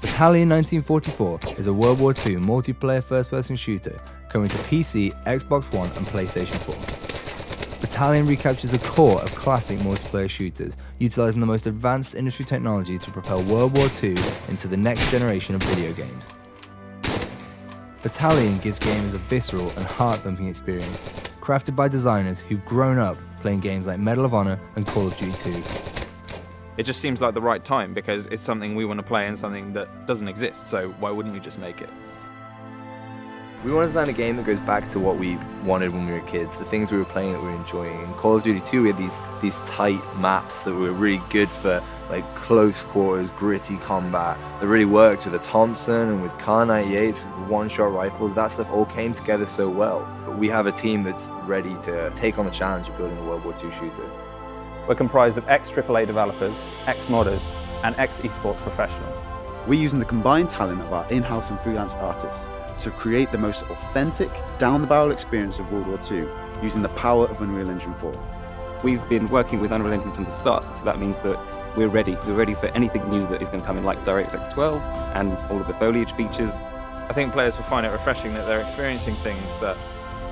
Battalion 1944 is a World War II multiplayer first-person shooter coming to PC, Xbox One and PlayStation 4. Battalion recaptures the core of classic multiplayer shooters, utilising the most advanced industry technology to propel World War II into the next generation of video games. Battalion gives gamers a visceral and heart-thumping experience, crafted by designers who've grown up playing games like Medal of Honor and Call of Duty 2. It just seems like the right time because it's something we want to play and something that doesn't exist, so why wouldn't we just make it? We want to design a game that goes back to what we wanted when we were kids, the things we were playing that we were enjoying. In Call of Duty 2 we had these tight maps that were really good for like close quarters, gritty combat, that really worked with the Thompson and with Kar 98s, with one-shot rifles. That stuff all came together so well. But we have a team that's ready to take on the challenge of building a World War II shooter. We're comprised of ex-AAA developers, ex-modders, and ex-esports professionals. We're using the combined talent of our in-house and freelance artists to create the most authentic, down-the-barrel experience of World War II using the power of Unreal Engine 4. We've been working with Unreal Engine from the start, so that means that we're ready. We're ready for anything new that is going to come in, like DirectX 12 and all of the foliage features. I think players will find it refreshing that they're experiencing things that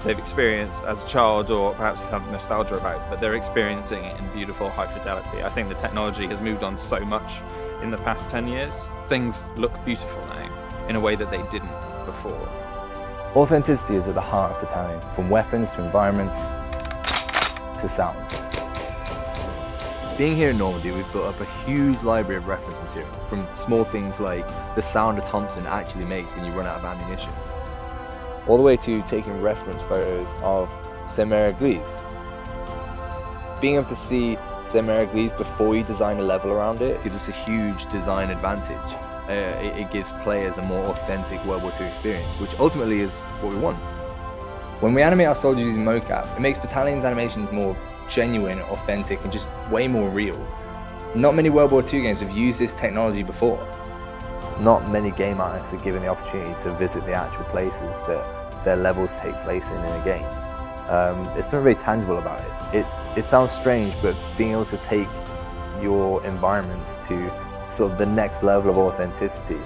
they've experienced as a child or perhaps have nostalgia about, but they're experiencing it in beautiful high fidelity. I think the technology has moved on so much in the past 10 years. Things look beautiful now in a way that they didn't before. Authenticity is at the heart of Battalion, from weapons to environments to sounds. Being here in Normandy, we've built up a huge library of reference material, from small things like the sound a Thompson actually makes when you run out of ammunition, all the way to taking reference photos of Saint-Mère-Église. Being able to see Saint-Mère-Église before you design a level around it gives us a huge design advantage. It gives players a more authentic World War II experience, which ultimately is what we want. When we animate our soldiers using mocap, it makes Battalion's animations more genuine, authentic, and just way more real. Not many World War II games have used this technology before. Not many game artists are given the opportunity to visit the actual places that their levels take place in a game. It's something very tangible about it. It sounds strange, but being able to take your environments to sort of the next level of authenticity,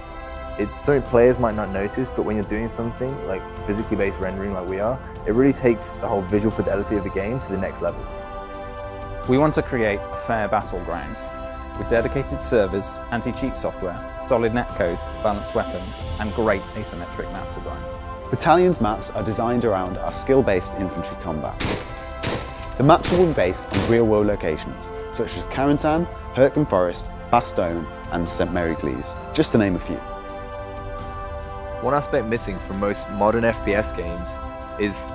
it's something players might not notice, but when you're doing something like physically based rendering like we are, it really takes the whole visual fidelity of the game to the next level. We want to create a fair battleground with dedicated servers, anti-cheat software, solid netcode, balanced weapons, and great asymmetric map design. Battalion's maps are designed around our skill-based infantry combat. The maps will be based on real-world locations, such as Carentan, Hurtgen Forest, Bastogne, and Saint-Mère-Église, just to name a few. One aspect missing from most modern FPS games is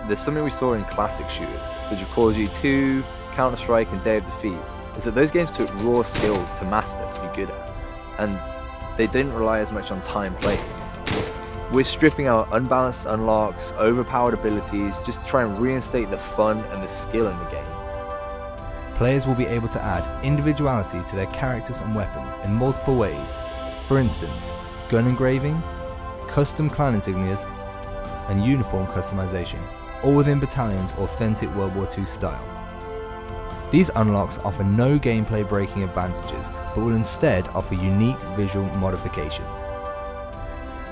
there's something we saw in classic shooters, such as Call of Duty 2, Counter-Strike and Day of Defeat, is that those games took raw skill to master, to be good at, and they didn't rely as much on time playing. We're stripping out unbalanced unlocks, overpowered abilities, just to try and reinstate the fun and the skill in the game. Players will be able to add individuality to their characters and weapons in multiple ways. For instance, gun engraving, custom clan insignias, and uniform customization, all within Battalion's authentic World War II style. These unlocks offer no gameplay breaking advantages, but will instead offer unique visual modifications.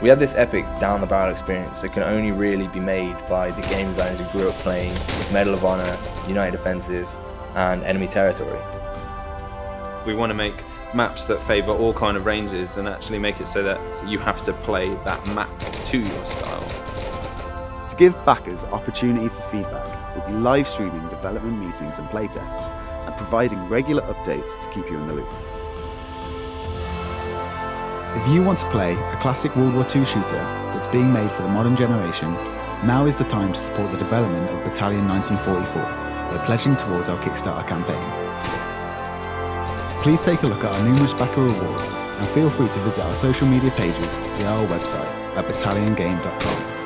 We have this epic down-the-barrel experience that can only really be made by the game designers who grew up playing Medal of Honor, United Defensive, and Enemy Territory. We want to make maps that favour all kind of ranges and actually make it so that you have to play that map to your style. To give backers opportunity for feedback, we'll be live streaming development meetings and playtests, and providing regular updates to keep you in the loop. If you want to play a classic World War II shooter that's being made for the modern generation, now is the time to support the development of Battalion 1944 by pledging towards our Kickstarter campaign. Please take a look at our numerous backer rewards and feel free to visit our social media pages via our website at battalionGame.com.